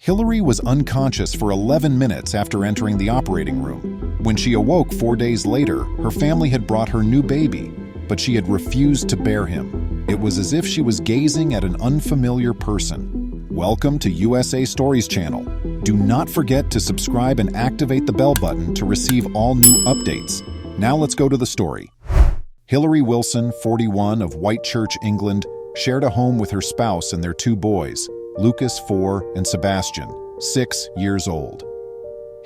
Hillary was unconscious for 11 minutes after entering the operating room. When she awoke 4 days later, her family had brought her new baby, but she had refused to bear him. It was as if she was gazing at an unfamiliar person. Welcome to USA Stories channel. Do not forget to subscribe and activate the bell button to receive all new updates. Now let's go to the story. Hillary Wilson, 41, of Whitechurch, England, shared a home with her spouse and their two boys, Lucas, 4, and Sebastian, 6 years old.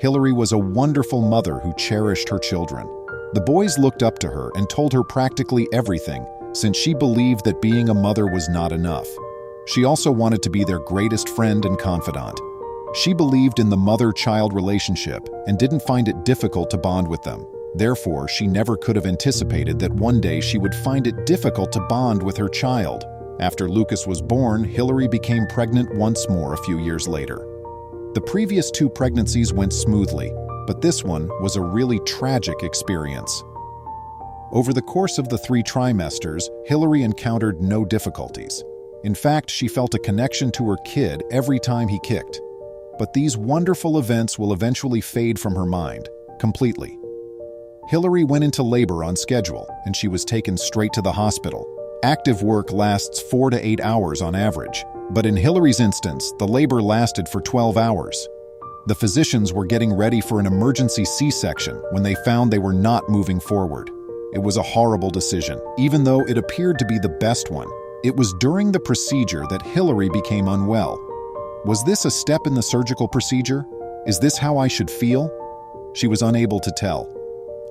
Hillary was a wonderful mother who cherished her children. The boys looked up to her and told her practically everything, since she believed that being a mother was not enough. She also wanted to be their greatest friend and confidant. She believed in the mother-child relationship and didn't find it difficult to bond with them. Therefore, she never could have anticipated that one day she would find it difficult to bond with her child. After Lucas was born, Hillary became pregnant once more a few years later. The previous 2 pregnancies went smoothly, but this one was a really tragic experience. Over the course of the 3 trimesters, Hillary encountered no difficulties. In fact, she felt a connection to her kid every time he kicked. But these wonderful events will eventually fade from her mind, completely. Hillary went into labor on schedule, and she was taken straight to the hospital. Active work lasts 4 to 8 hours on average, but in Hillary's instance, the labor lasted for 12 hours. The physicians were getting ready for an emergency C-section when they found they were not moving forward. It was a horrible decision, even though it appeared to be the best one. It was during the procedure that Hillary became unwell. Was this a step in the surgical procedure? Is this how I should feel? She was unable to tell.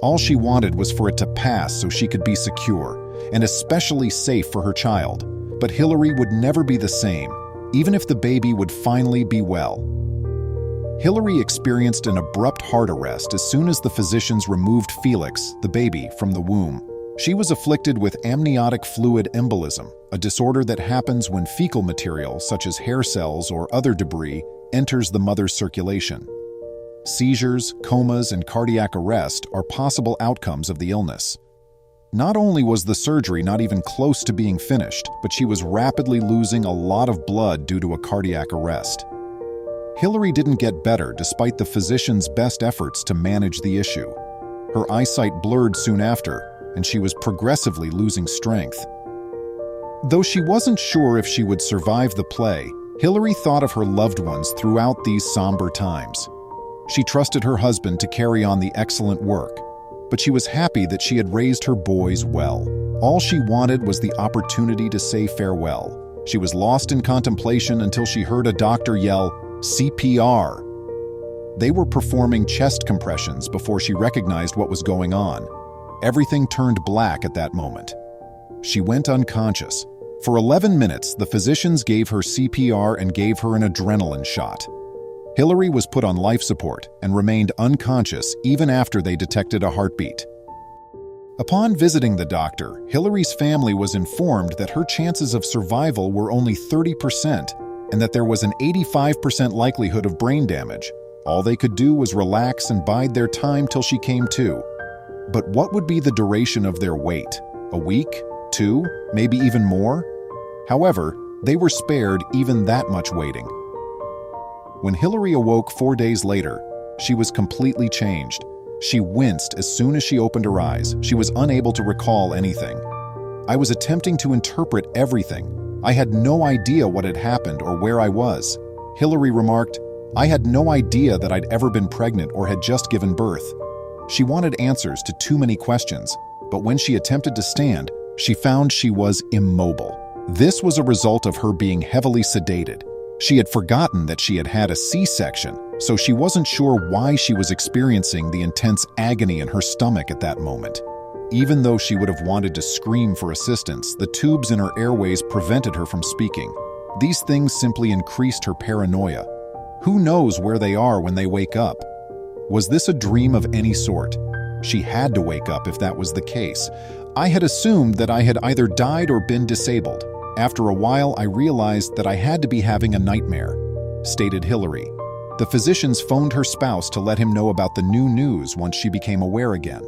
All she wanted was for it to pass so she could be secure, and especially safe for her child. But Hillary would never be the same, even if the baby would finally be well. Hillary experienced an abrupt heart arrest as soon as the physicians removed Felix, the baby, from the womb. She was afflicted with amniotic fluid embolism, a disorder that happens when fecal material, such as hair cells or other debris, enters the mother's circulation. Seizures, comas, and cardiac arrest are possible outcomes of the illness. Not only was the surgery not even close to being finished, but she was rapidly losing a lot of blood due to a cardiac arrest. Hillary didn't get better despite the physicians' best efforts to manage the issue. Her eyesight blurred soon after, and she was progressively losing strength. Though she wasn't sure if she would survive the play, Hillary thought of her loved ones throughout these somber times. She trusted her husband to carry on the excellent work, but she was happy that she had raised her boys well. All she wanted was the opportunity to say farewell. She was lost in contemplation until she heard a doctor yell, "CPR!" They were performing chest compressions before she recognized what was going on. Everything turned black at that moment. She went unconscious. For 11 minutes, the physicians gave her CPR and gave her an adrenaline shot. Hillary was put on life support and remained unconscious even after they detected a heartbeat. Upon visiting the doctor, Hillary's family was informed that her chances of survival were only 30% and that there was an 85% likelihood of brain damage. All they could do was relax and bide their time till she came to. But what would be the duration of their wait? A week? 2? Maybe even more? However, they were spared even that much waiting. When Hillary awoke 4 days later, she was completely changed. She winced as soon as she opened her eyes. She was unable to recall anything. I was attempting to interpret everything. I had no idea what had happened or where I was. Hillary remarked, "I had no idea that I'd ever been pregnant or had just given birth." She wanted answers to too many questions, but when she attempted to stand, she found she was immobile. This was a result of her being heavily sedated. She had forgotten that she had had a C-section, so she wasn't sure why she was experiencing the intense agony in her stomach at that moment. Even though she would have wanted to scream for assistance, the tubes in her airways prevented her from speaking. These things simply increased her paranoia. Who knows where they are when they wake up? Was this a dream of any sort? She had to wake up if that was the case. I had assumed that I had either died or been disabled. After a while, I realized that I had to be having a nightmare, stated Hillary. The physicians phoned her spouse to let him know about the new news once she became aware again.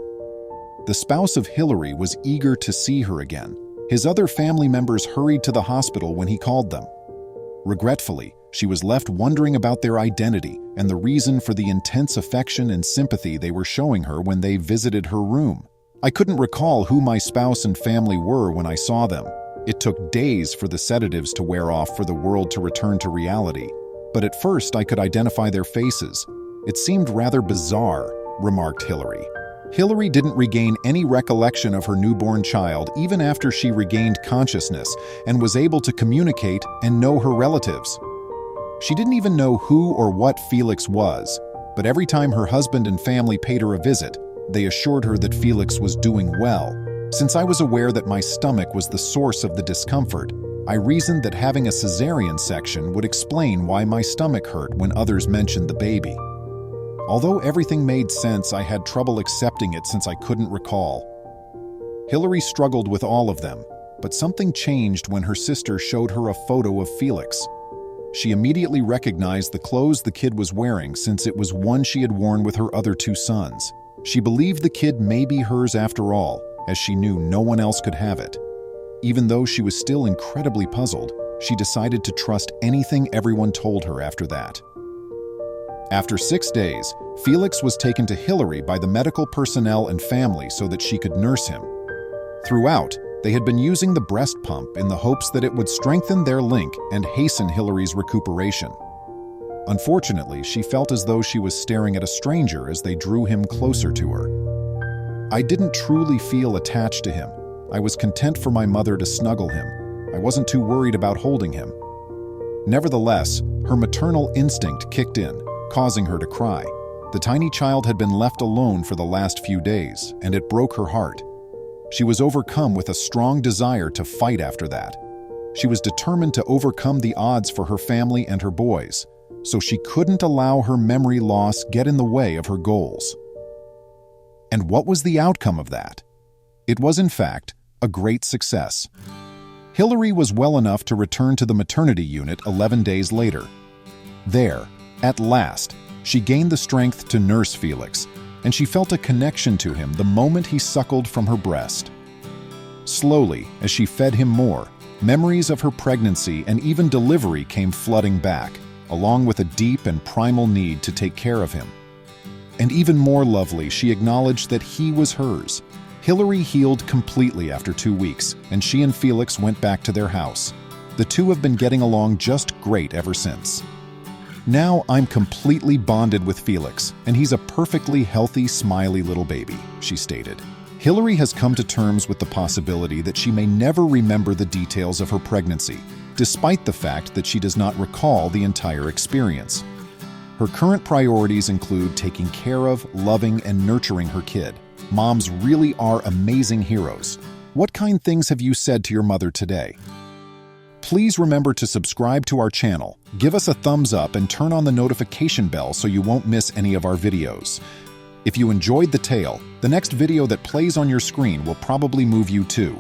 The spouse of Hillary was eager to see her again. His other family members hurried to the hospital when he called them. Regretfully, She was left wondering about their identity and the reason for the intense affection and sympathy they were showing her when they visited her room. I couldn't recall who my spouse and family were when I saw them. It took days for the sedatives to wear off for the world to return to reality, but at first I could identify their faces. It seemed rather bizarre, remarked Hillary. Hillary didn't regain any recollection of her newborn child even after she regained consciousness and was able to communicate and know her relatives. She didn't even know who or what Felix was, but every time her husband and family paid her a visit, they assured her that Felix was doing well. Since I was aware that my stomach was the source of the discomfort, I reasoned that having a cesarean section would explain why my stomach hurt when others mentioned the baby. Although everything made sense, I had trouble accepting it since I couldn't recall. Hillary struggled with all of them, but something changed when her sister showed her a photo of Felix. She immediately recognized the clothes the kid was wearing since it was one she had worn with her other two sons. She believed the kid may be hers after all, as she knew no one else could have it. Even though she was still incredibly puzzled, she decided to trust anything everyone told her after that. After 6 days, Felix was taken to Hillary by the medical personnel and family so that she could nurse him. Throughout, they had been using the breast pump in the hopes that it would strengthen their link and hasten Hillary's recuperation. Unfortunately, she felt as though she was staring at a stranger as they drew him closer to her. I didn't truly feel attached to him. I was content for my mother to snuggle him. I wasn't too worried about holding him. Nevertheless, her maternal instinct kicked in, causing her to cry. The tiny child had been left alone for the last few days, and it broke her heart. She was overcome with a strong desire to fight after that. She was determined to overcome the odds for her family and her boys, so she couldn't allow her memory loss get in the way of her goals. And what was the outcome of that? It was, in fact, a great success. Hillary was well enough to return to the maternity unit 11 days later. There, at last, she gained the strength to nurse Felix, and she felt a connection to him the moment he suckled from her breast. Slowly, as she fed him more, memories of her pregnancy and even delivery came flooding back, along with a deep and primal need to take care of him. And even more lovely, she acknowledged that he was hers. Hillary healed completely after 2 weeks, and she and Felix went back to their house. The two have been getting along just great ever since. Now I'm completely bonded with Felix, and he's a perfectly healthy, smiley little baby, she stated. Hillary has come to terms with the possibility that she may never remember the details of her pregnancy, despite the fact that she does not recall the entire experience. Her current priorities include taking care of, loving, and nurturing her kid. Moms really are amazing heroes. What kind things have you said to your mother today? Please remember to subscribe to our channel, give us a thumbs up, and turn on the notification bell so you won't miss any of our videos. If you enjoyed the tale, the next video that plays on your screen will probably move you too.